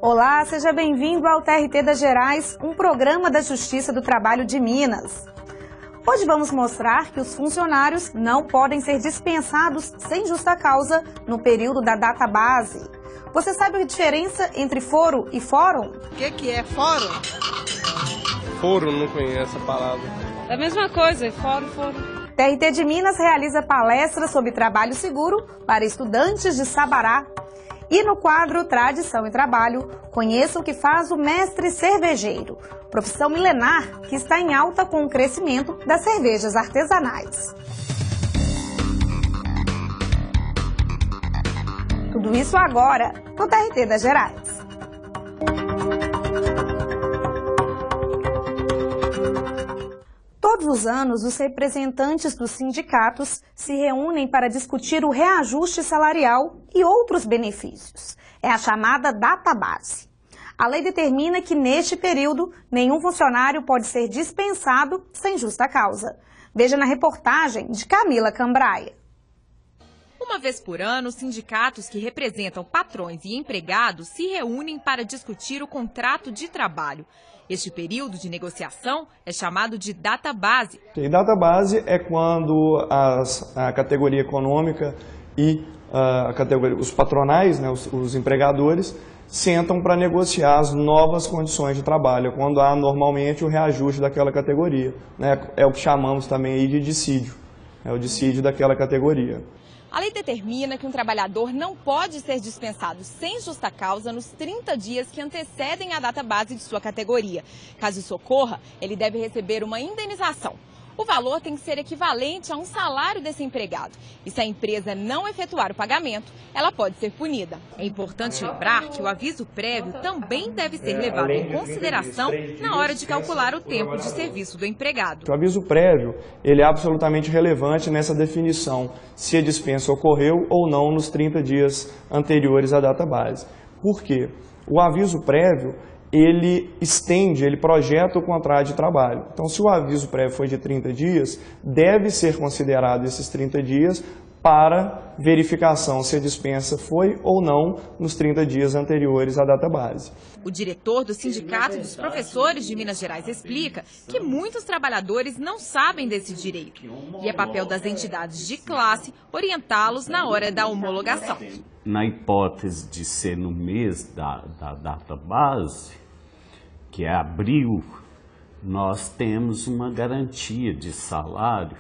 Olá, seja bem-vindo ao TRT das Gerais, um programa da Justiça do Trabalho de Minas. Hoje vamos mostrar que os funcionários não podem ser dispensados sem justa causa no período da database. Você sabe a diferença entre foro e fórum? O que é fórum? Foro, não conheço a palavra. É a mesma coisa, fórum. TRT de Minas realiza palestras sobre trabalho seguro para estudantes de Sabará. E no quadro Tradição e Trabalho, conheça o que faz o mestre cervejeiro, profissão milenar que está em alta com o crescimento das cervejas artesanais. Tudo isso agora no TRT das Gerais. Todos os anos, os representantes dos sindicatos se reúnem para discutir o reajuste salarial e outros benefícios. É a chamada database. A lei determina que, neste período, nenhum funcionário pode ser dispensado sem justa causa. Veja na reportagem de Camila Cambraia. Uma vez por ano, os sindicatos que representam patrões e empregados se reúnem para discutir o contrato de trabalho. Este período de negociação é chamado de database. E database é quando a categoria econômica e os patronais, né, os empregadores, sentam para negociar as novas condições de trabalho, quando há normalmente o reajuste daquela categoria. Né, é o que chamamos também aí de dissídio, é o dissídio daquela categoria. A lei determina que um trabalhador não pode ser dispensado sem justa causa nos 30 dias que antecedem a data base de sua categoria. Caso isso ocorra, ele deve receber uma indenização. O valor tem que ser equivalente a um salário desse empregado. E se a empresa não efetuar o pagamento, ela pode ser punida. É importante lembrar que o aviso prévio também deve ser levado em consideração na hora de calcular o tempo de serviço do empregado. O aviso prévio ele é absolutamente relevante nessa definição, se a dispensa ocorreu ou não nos 30 dias anteriores à data base. Por quê? O aviso prévio ele projeta o contrato de trabalho. Então, se o aviso prévio foi de 30 dias, deve ser considerado esses 30 dias para verificação se a dispensa foi ou não nos 30 dias anteriores à data base. O diretor do Sindicato dos Professores de Minas Gerais explica que muitos trabalhadores não sabem desse direito e é papel das entidades de classe orientá-los na hora da homologação. Na hipótese de ser no mês da data base, que é abril, nós temos uma garantia de salário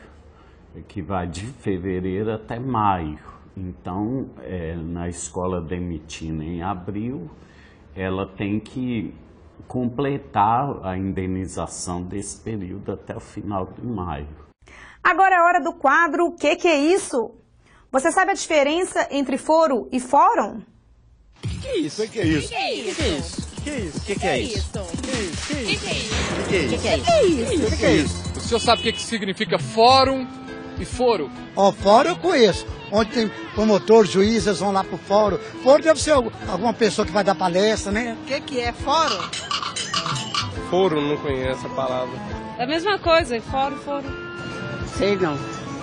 que vai de fevereiro até maio. Então, na escola demitindo em abril, ela tem que completar a indenização desse período até o final de maio. Agora é hora do quadro O que é isso? Você sabe a diferença entre foro e fórum? Que é isso? Que é isso? Que é isso? Que é isso? Que é isso? Que é isso? O senhor sabe o que significa fórum e foro? Ó, fórum eu conheço. Onde tem promotor, juiz, eles vão lá pro fórum. Fórum deve ser alguma pessoa que vai dar palestra, né? O que é fórum? Foro, não conheço a palavra. É a mesma coisa, fórum. Sei não.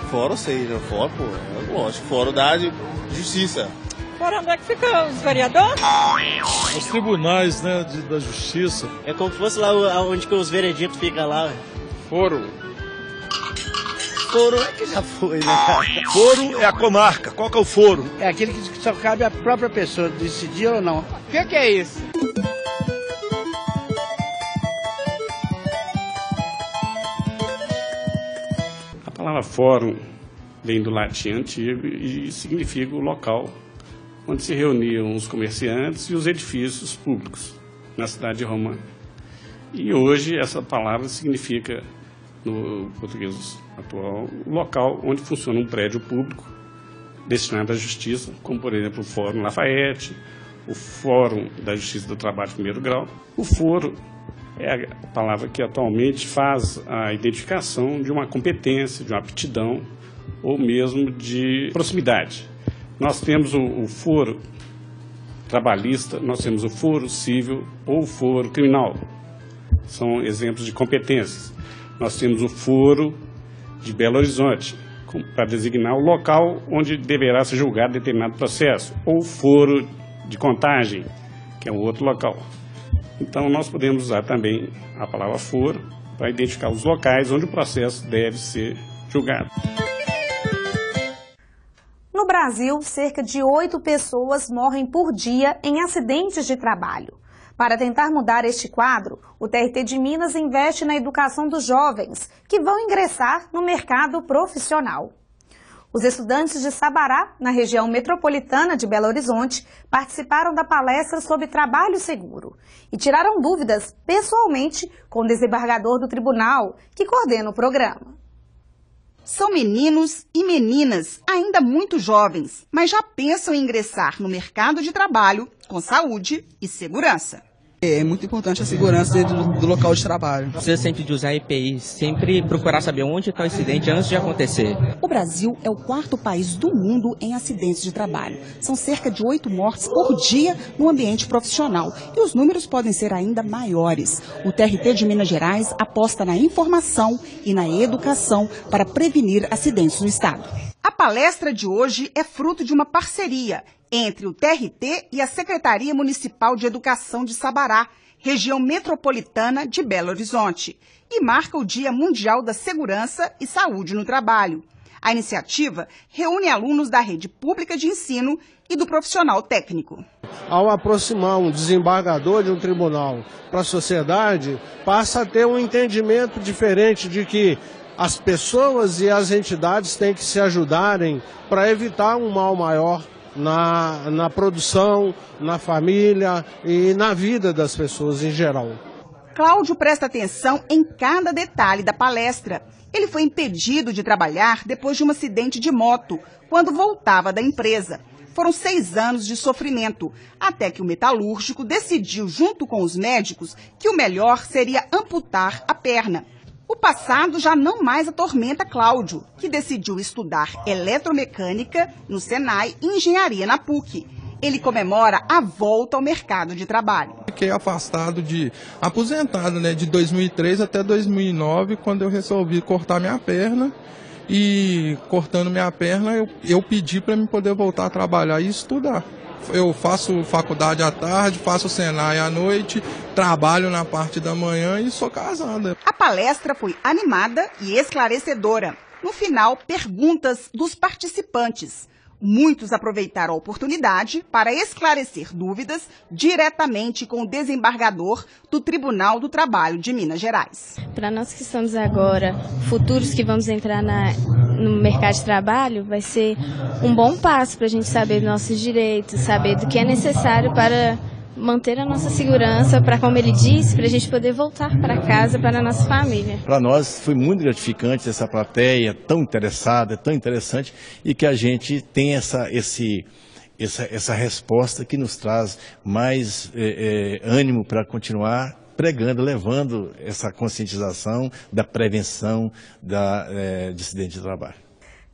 Fórum sei, né? Fórum, pô, é lógico. Fórum da justiça. Fórum onde é que fica os vereadores? Os tribunais, né, da justiça. É como se fosse lá onde que os vereditos ficam lá. Foro. Foro é que já foi, né? Foro é a comarca. Qual que é o foro? É aquele que só cabe à própria pessoa decidir ou não. O que é isso? A palavra fórum vem do latim antigo e significa o local onde se reuniam os comerciantes e os edifícios públicos na cidade de Roma. E hoje essa palavra significa, no português atual, o local onde funciona um prédio público destinado à justiça, como por exemplo o Fórum Lafayette o Fórum da Justiça do Trabalho de primeiro grau. O foro é a palavra que atualmente faz a identificação de uma competência, de uma aptidão ou mesmo de proximidade. Nós temos o foro trabalhista, nós temos o foro civil ou o foro criminal. São exemplos de competências. Nós temos o foro de Belo Horizonte, para designar o local onde deverá ser julgado determinado processo, ou o foro de Contagem, que é um outro local. Então, nós podemos usar também a palavra foro para identificar os locais onde o processo deve ser julgado. No Brasil, cerca de 8 pessoas morrem por dia em acidentes de trabalho. Para tentar mudar este quadro, o TRT de Minas investe na educação dos jovens, que vão ingressar no mercado profissional. Os estudantes de Sabará, na região metropolitana de Belo Horizonte, participaram da palestra sobre trabalho seguro e tiraram dúvidas pessoalmente com o desembargador do tribunal, que coordena o programa. São meninos e meninas ainda muito jovens, mas já pensam em ingressar no mercado de trabalho com saúde e segurança. É muito importante a segurança dentro do local de trabalho. Precisa sempre de usar EPI, sempre procurar saber onde está o acidente antes de acontecer. O Brasil é o 4º país do mundo em acidentes de trabalho. São cerca de 8 mortes por dia no ambiente profissional. E os números podem ser ainda maiores. O TRT de Minas Gerais aposta na informação e na educação para prevenir acidentes no estado. A palestra de hoje é fruto de uma parceria entre o TRT e a Secretaria Municipal de Educação de Sabará, região metropolitana de Belo Horizonte, e marca o Dia Mundial da Segurança e Saúde no Trabalho. A iniciativa reúne alunos da rede pública de ensino e do profissional técnico. Ao aproximar um desembargador de um tribunal para a sociedade, passa a ter um entendimento diferente de que as pessoas e as entidades têm que se ajudarem para evitar um mal maior na produção, na família e na vida das pessoas em geral. Cláudio presta atenção em cada detalhe da palestra. Ele foi impedido de trabalhar depois de um acidente de moto, quando voltava da empresa. Foram 6 anos de sofrimento, até que o metalúrgico decidiu, junto com os médicos, que o melhor seria amputar a perna. O passado já não mais atormenta Cláudio, que decidiu estudar eletromecânica no Senai e engenharia na PUC. Ele comemora a volta ao mercado de trabalho. Fiquei afastado aposentado, de 2003 até 2009, quando eu resolvi cortar minha perna. E cortando minha perna, eu pedi para me poder voltar a trabalhar e estudar. Eu faço faculdade à tarde, faço Senai à noite, trabalho na parte da manhã e sou casada. A palestra foi animada e esclarecedora. No final, perguntas dos participantes. Muitos aproveitaram a oportunidade para esclarecer dúvidas diretamente com o desembargador do Tribunal do Trabalho de Minas Gerais. Para nós que estamos agora, futuros que vamos entrar no mercado de trabalho, vai ser um bom passo para a gente saber dos nossos direitos, saber do que é necessário para manter a nossa segurança, para, como ele disse, para a gente poder voltar para casa, para a nossa família. Para nós foi muito gratificante essa plateia tão interessada, tão interessante, e que a gente tem essa resposta que nos traz mais ânimo para continuar pregando, levando essa conscientização da prevenção de acidente de trabalho.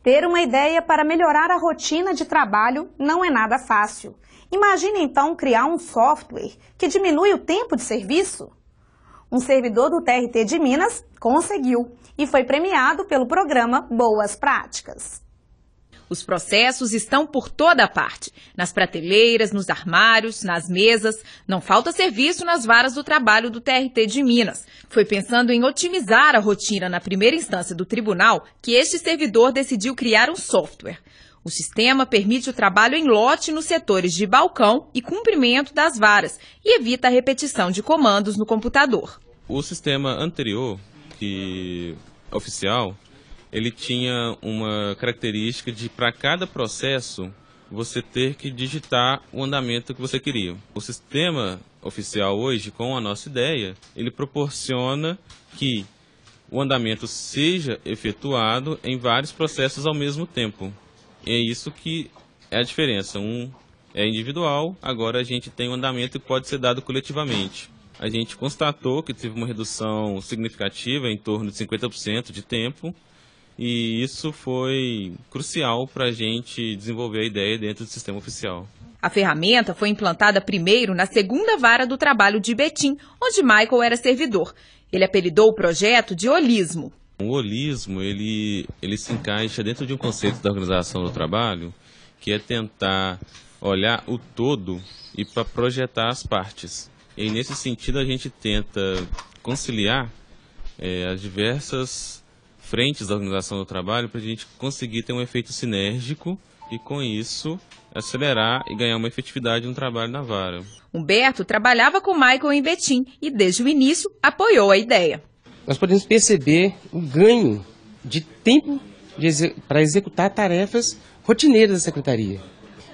Ter uma ideia para melhorar a rotina de trabalho não é nada fácil. Imagine então criar um software que diminui o tempo de serviço? Um servidor do TRT de Minas conseguiu e foi premiado pelo programa Boas Práticas. Os processos estão por toda parte, nas prateleiras, nos armários, nas mesas. Não falta serviço nas varas do trabalho do TRT de Minas. Foi pensando em otimizar a rotina na primeira instância do tribunal que este servidor decidiu criar um software. O sistema permite o trabalho em lote nos setores de balcão e cumprimento das varas e evita a repetição de comandos no computador. O sistema anterior, oficial, ele tinha uma característica de, para cada processo, você ter que digitar o andamento que você queria. O sistema oficial hoje, com a nossa ideia, ele proporciona que o andamento seja efetuado em vários processos ao mesmo tempo. É isso que é a diferença. Um é individual, agora a gente tem um andamento que pode ser dado coletivamente. A gente constatou que teve uma redução significativa, em torno de 50% de tempo, e isso foi crucial para a gente desenvolver a ideia dentro do sistema oficial. A ferramenta foi implantada primeiro na 2ª Vara do Trabalho de Betim, onde Michael era servidor. Ele apelidou o projeto de holismo. O holismo, ele se encaixa dentro de um conceito da organização do trabalho, que é tentar olhar o todo e para projetar as partes. E nesse sentido a gente tenta conciliar as diversas frentes da organização do trabalho para a gente conseguir ter um efeito sinérgico e com isso acelerar e ganhar uma efetividade no trabalho na vara. Humberto trabalhava com Michael em Betim e desde o início apoiou a ideia. Nós podemos perceber o ganho de tempo para executar tarefas rotineiras da secretaria.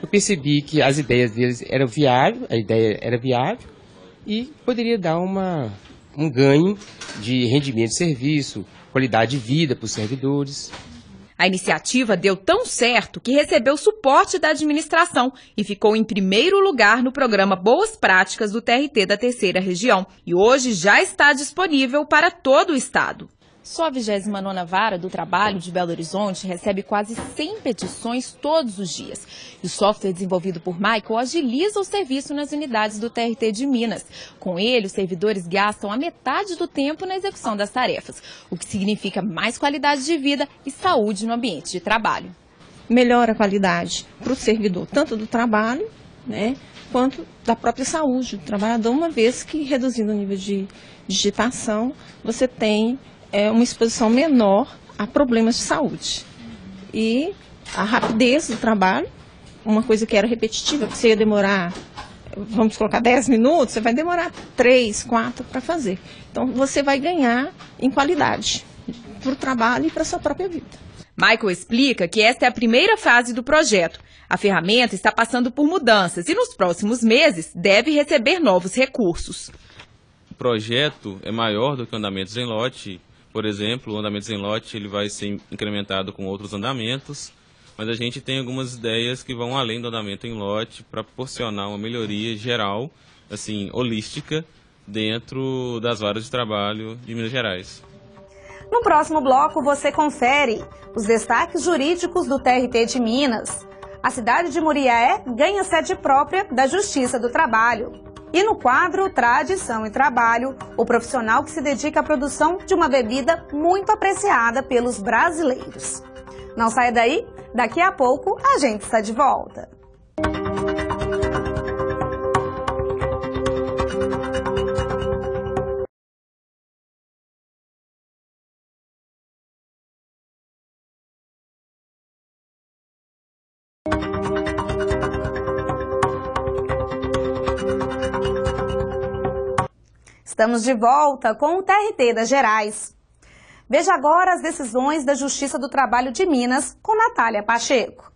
Eu percebi que as ideias deles eram viáveis, a ideia era viável e poderia dar um ganho de rendimento de serviço, qualidade de vida para os servidores. A iniciativa deu tão certo que recebeu suporte da administração e ficou em primeiro lugar no programa Boas Práticas do TRT da 3ª Região. E hoje já está disponível para todo o estado. Só a 29ª Vara do Trabalho de Belo Horizonte recebe quase 100 petições todos os dias. E o software desenvolvido por Michael agiliza o serviço nas unidades do TRT de Minas. Com ele, os servidores gastam a metade do tempo na execução das tarefas, o que significa mais qualidade de vida e saúde no ambiente de trabalho. Melhora a qualidade para o servidor, tanto do trabalho, quanto da própria saúde do trabalhador, uma vez que, reduzindo o nível de digitação, você tem uma exposição menor a problemas de saúde. E a rapidez do trabalho, uma coisa que era repetitiva, que você ia demorar, vamos colocar 10 minutos, você vai demorar 3, 4 para fazer. Então você vai ganhar em qualidade para o trabalho e para a sua própria vida. Michael explica que esta é a primeira fase do projeto. A ferramenta está passando por mudanças e nos próximos meses deve receber novos recursos. O projeto é maior do que andamentos em lote. Por exemplo, o andamento em lote ele vai ser incrementado com outros andamentos, mas a gente tem algumas ideias que vão além do andamento em lote para proporcionar uma melhoria geral, assim, holística, dentro das varas de trabalho de Minas Gerais. No próximo bloco você confere os destaques jurídicos do TRT de Minas. A cidade de Muriaé ganha sede própria da Justiça do Trabalho. E no quadro Tradição e Trabalho, o profissional que se dedica à produção de uma bebida muito apreciada pelos brasileiros. Não saia daí, daqui a pouco a gente está de volta. Estamos de volta com o TRT das Gerais. Veja agora as decisões da Justiça do Trabalho de Minas com Natália Pacheco.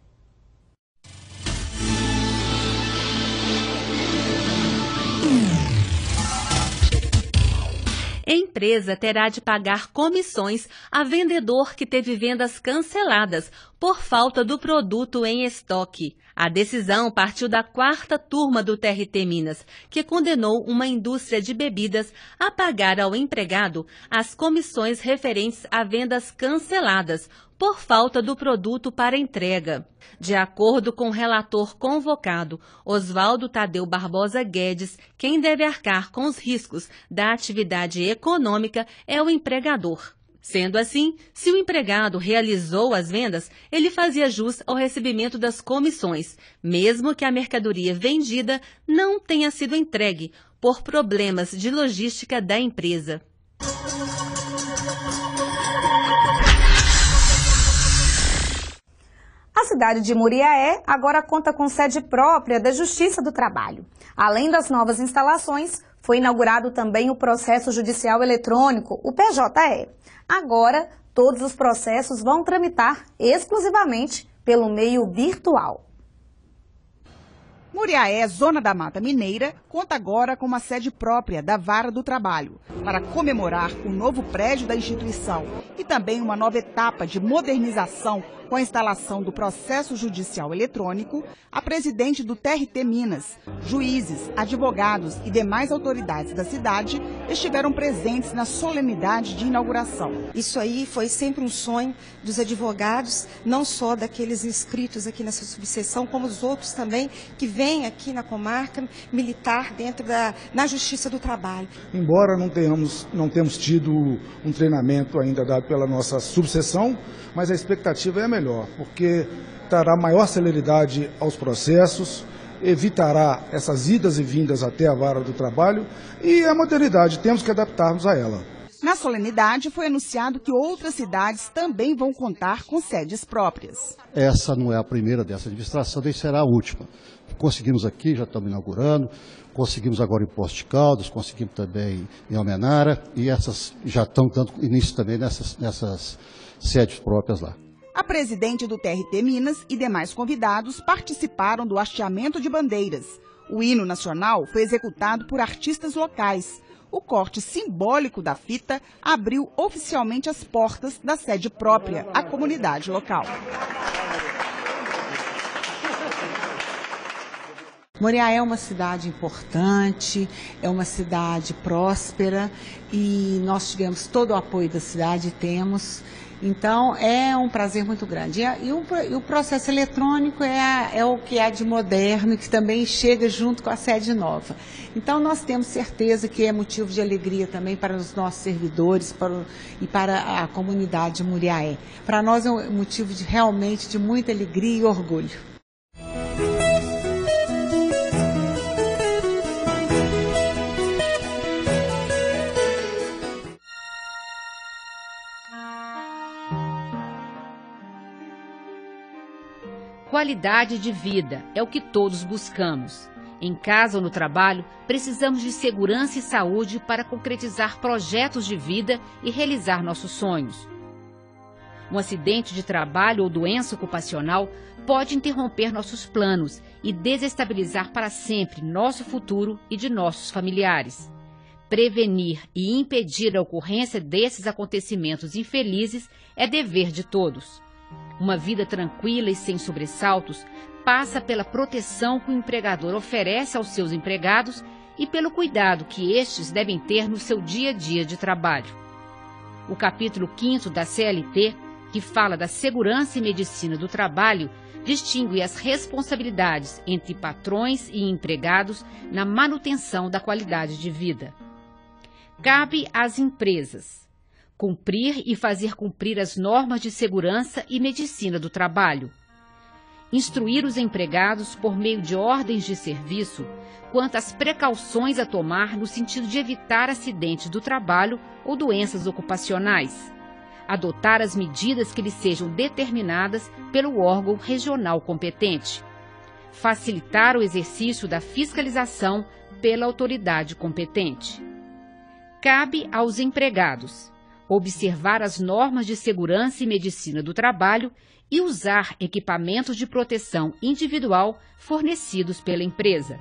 Empresa terá de pagar comissões a vendedor que teve vendas canceladas por falta do produto em estoque. A decisão partiu da 4ª turma do TRT Minas, que condenou uma indústria de bebidas a pagar ao empregado as comissões referentes a vendas canceladas por falta do produto para entrega. De acordo com o relator convocado, Oswaldo Tadeu Barbosa Guedes, quem deve arcar com os riscos da atividade econômica é o empregador. Sendo assim, se o empregado realizou as vendas, ele fazia jus ao recebimento das comissões, mesmo que a mercadoria vendida não tenha sido entregue por problemas de logística da empresa. A cidade de Muriaé agora conta com sede própria da Justiça do Trabalho. Além das novas instalações, foi inaugurado também o processo judicial eletrônico, o PJE. Agora, todos os processos vão tramitar exclusivamente pelo meio virtual. Muriaé, Zona da Mata Mineira, conta agora com uma sede própria da Vara do Trabalho, para comemorar o novo prédio da instituição e também uma nova etapa de modernização Com a instalação do processo judicial eletrônico, a presidente do TRT Minas, juízes, advogados e demais autoridades da cidade estiveram presentes na solenidade de inauguração. Isso aí foi sempre um sonho dos advogados, não só daqueles inscritos aqui nessa subseção, como os outros também que vêm aqui na comarca militar dentro na Justiça do Trabalho. Embora não temos tido um treinamento ainda dado pela nossa subseção, mas a expectativa é melhor, porque trará maior celeridade aos processos, evitará essas idas e vindas até a vara do trabalho e a modernidade, temos que adaptarmos a ela. Na solenidade foi anunciado que outras cidades também vão contar com sedes próprias. Essa não é a primeira dessa administração, nem será a última. Conseguimos aqui, já estamos inaugurando, conseguimos agora em Poços de Caldas, conseguimos também em Almenara e essas já estão dando início também nessas sedes próprias lá. A presidente do TRT Minas e demais convidados participaram do hasteamento de bandeiras. O hino nacional foi executado por artistas locais. O corte simbólico da fita abriu oficialmente as portas da sede própria à comunidade local. Moriaé é uma cidade importante, é uma cidade próspera e nós tivemos todo o apoio da cidade, temos. Então, é um prazer muito grande. E o processo eletrônico é o que há de moderno, que também chega junto com a sede nova. Então, nós temos certeza que é motivo de alegria também para os nossos servidores e para a comunidade de Moriaé. Para nós é um motivo realmente de muita alegria e orgulho. Qualidade de vida é o que todos buscamos. Em casa ou no trabalho, precisamos de segurança e saúde para concretizar projetos de vida e realizar nossos sonhos. Um acidente de trabalho ou doença ocupacional pode interromper nossos planos e desestabilizar para sempre nosso futuro e de nossos familiares. Prevenir e impedir a ocorrência desses acontecimentos infelizes é dever de todos. Uma vida tranquila e sem sobressaltos passa pela proteção que o empregador oferece aos seus empregados e pelo cuidado que estes devem ter no seu dia a dia de trabalho. O capítulo 5º da CLT, que fala da segurança e medicina do trabalho, distingue as responsabilidades entre patrões e empregados na manutenção da qualidade de vida. Cabe às empresas cumprir e fazer cumprir as normas de segurança e medicina do trabalho. Instruir os empregados por meio de ordens de serviço quanto às precauções a tomar no sentido de evitar acidentes do trabalho ou doenças ocupacionais. Adotar as medidas que lhes sejam determinadas pelo órgão regional competente. Facilitar o exercício da fiscalização pela autoridade competente. Cabe aos empregados observar as normas de segurança e medicina do trabalho e usar equipamentos de proteção individual fornecidos pela empresa.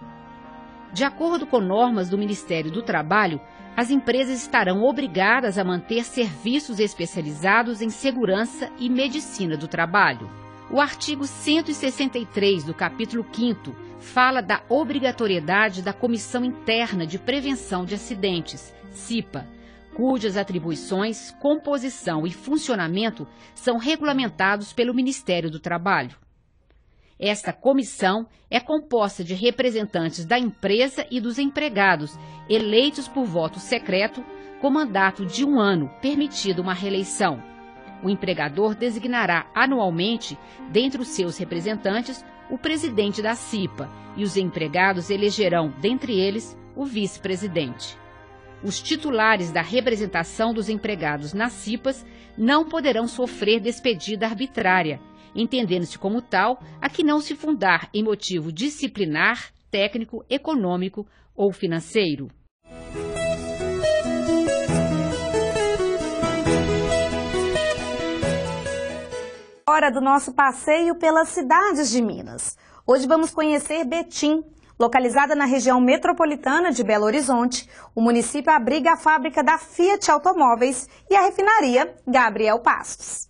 De acordo com normas do Ministério do Trabalho, as empresas estarão obrigadas a manter serviços especializados em segurança e medicina do trabalho. O artigo 163 do capítulo 5º fala da obrigatoriedade da Comissão Interna de Prevenção de Acidentes, CIPA, cujas atribuições, composição e funcionamento são regulamentados pelo Ministério do Trabalho. Esta comissão é composta de representantes da empresa e dos empregados, eleitos por voto secreto, com mandato de 1 ano, permitida uma reeleição. O empregador designará anualmente, dentre os seus representantes, o presidente da CIPA e os empregados elegerão, dentre eles, o vice-presidente. Os titulares da representação dos empregados nas CIPAs não poderão sofrer despedida arbitrária, entendendo-se como tal a que não se fundar em motivo disciplinar, técnico, econômico ou financeiro. Hora do nosso passeio pelas cidades de Minas. Hoje vamos conhecer Betim. Localizada na região metropolitana de Belo Horizonte, o município abriga a fábrica da Fiat Automóveis e a refinaria Gabriel Pastos.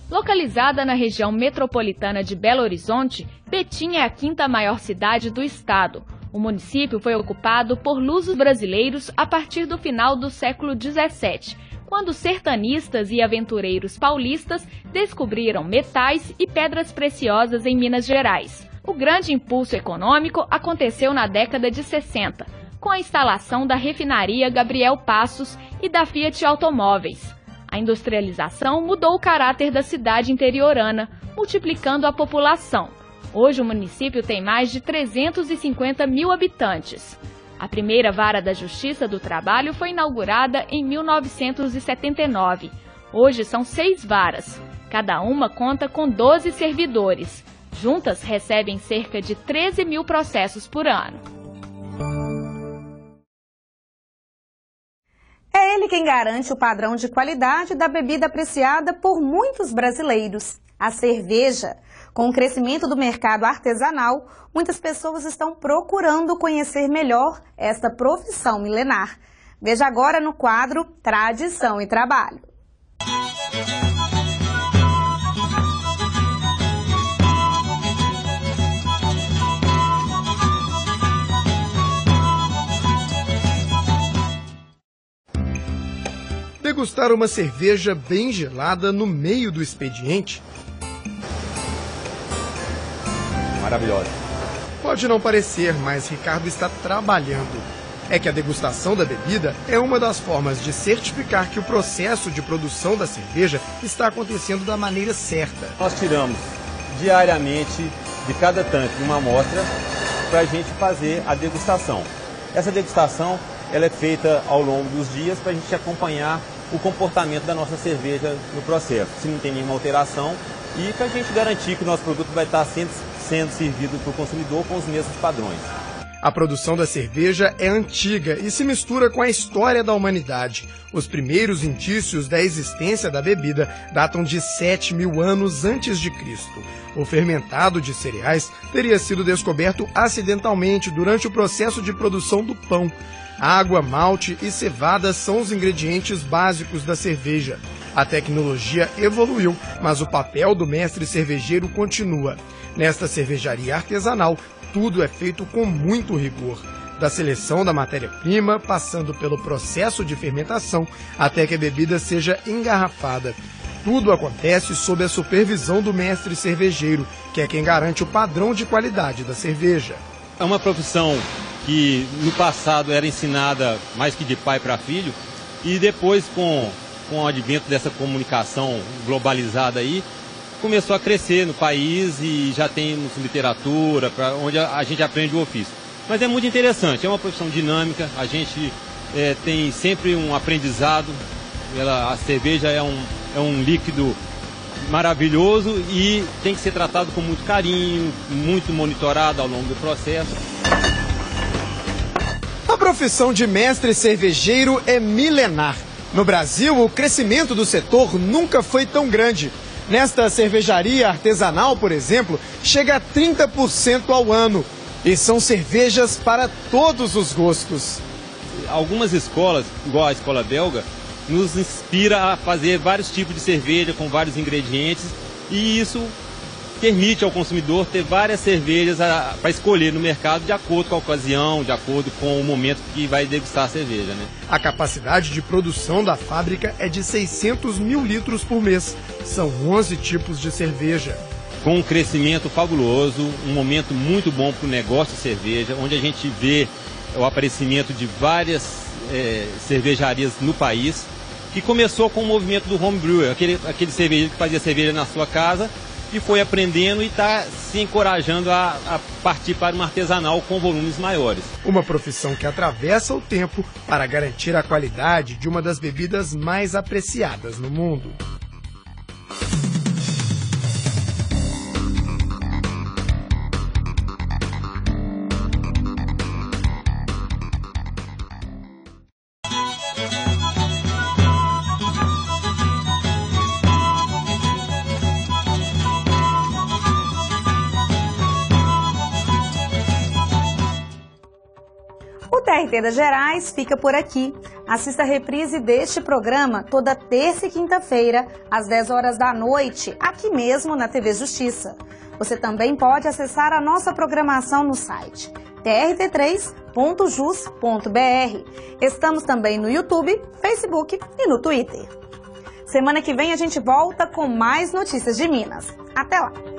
Localizada na região metropolitana de Belo Horizonte, Betim é a 5ª maior cidade do estado. O município foi ocupado por lusos brasileiros a partir do final do século XVII, quando sertanistas e aventureiros paulistas descobriram metais e pedras preciosas em Minas Gerais. O grande impulso econômico aconteceu na década de 60, com a instalação da refinaria Gabriel Passos e da Fiat Automóveis. A industrialização mudou o caráter da cidade interiorana, multiplicando a população. Hoje o município tem mais de 350 mil habitantes. A primeira vara da Justiça do Trabalho foi inaugurada em 1979. Hoje são 6 varas. Cada uma conta com 12 servidores. Juntas recebem cerca de 13 mil processos por ano. É ele quem garante o padrão de qualidade da bebida apreciada por muitos brasileiros, a cerveja. Com o crescimento do mercado artesanal, muitas pessoas estão procurando conhecer melhor esta profissão milenar. Veja agora no quadro Tradição e Trabalho. Degustar uma cerveja bem gelada no meio do expediente? Maravilhosa. Pode não parecer, mas Ricardo está trabalhando. É que a degustação da bebida é uma das formas de certificar que o processo de produção da cerveja está acontecendo da maneira certa. Nós tiramos diariamente de cada tanque uma amostra para a gente fazer a degustação. Essa degustação ela é feita ao longo dos dias para a gente acompanhar o comportamento da nossa cerveja no processo, se não tem nenhuma alteração, e para a gente garantir que o nosso produto vai estar sendo servido para o consumidor com os mesmos padrões. A produção da cerveja é antiga e se mistura com a história da humanidade. Os primeiros indícios da existência da bebida datam de 7.000 anos antes de Cristo. O fermentado de cereais teria sido descoberto acidentalmente durante o processo de produção do pão. Água, malte e cevada são os ingredientes básicos da cerveja. A tecnologia evoluiu, mas o papel do mestre cervejeiro continua. Nesta cervejaria artesanal, tudo é feito com muito rigor. Da seleção da matéria-prima, passando pelo processo de fermentação, até que a bebida seja engarrafada. Tudo acontece sob a supervisão do mestre cervejeiro, que é quem garante o padrão de qualidade da cerveja. É uma profissão que no passado era ensinada mais que de pai para filho, e depois com o advento dessa comunicação globalizada aí, começou a crescer no país e já temos literatura onde a gente aprende o ofício. Mas é muito interessante, é uma profissão dinâmica, a gente tem sempre um aprendizado, a cerveja é um líquido maravilhoso e tem que ser tratado com muito carinho, muito monitorado ao longo do processo. A profissão de mestre cervejeiro é milenar. No Brasil, o crescimento do setor nunca foi tão grande. Nesta cervejaria artesanal, por exemplo, chega a 30% ao ano. E são cervejas para todos os gostos. Algumas escolas, igual a escola belga, nos inspira a fazer vários tipos de cerveja com vários ingredientes, e isso permite ao consumidor ter várias cervejas para escolher no mercado de acordo com a ocasião, de acordo com o momento que vai degustar a cerveja, né? A capacidade de produção da fábrica é de 600 mil litros por mês. São 11 tipos de cerveja. Com um crescimento fabuloso, um momento muito bom para o negócio de cerveja, onde a gente vê o aparecimento de várias cervejarias no país, que começou com o movimento do home brewer, aquele cervejeiro que fazia cerveja na sua casa, e foi aprendendo e está se encorajando a partir para uma artesanal com volumes maiores. Uma profissão que atravessa o tempo para garantir a qualidade de uma das bebidas mais apreciadas no mundo. O TRT das Gerais fica por aqui. Assista a reprise deste programa toda terça e quinta-feira, às 10 horas da noite, aqui mesmo na TV Justiça. Você também pode acessar a nossa programação no site trt3.jus.br. Estamos também no YouTube, Facebook e no Twitter. Semana que vem a gente volta com mais notícias de Minas. Até lá!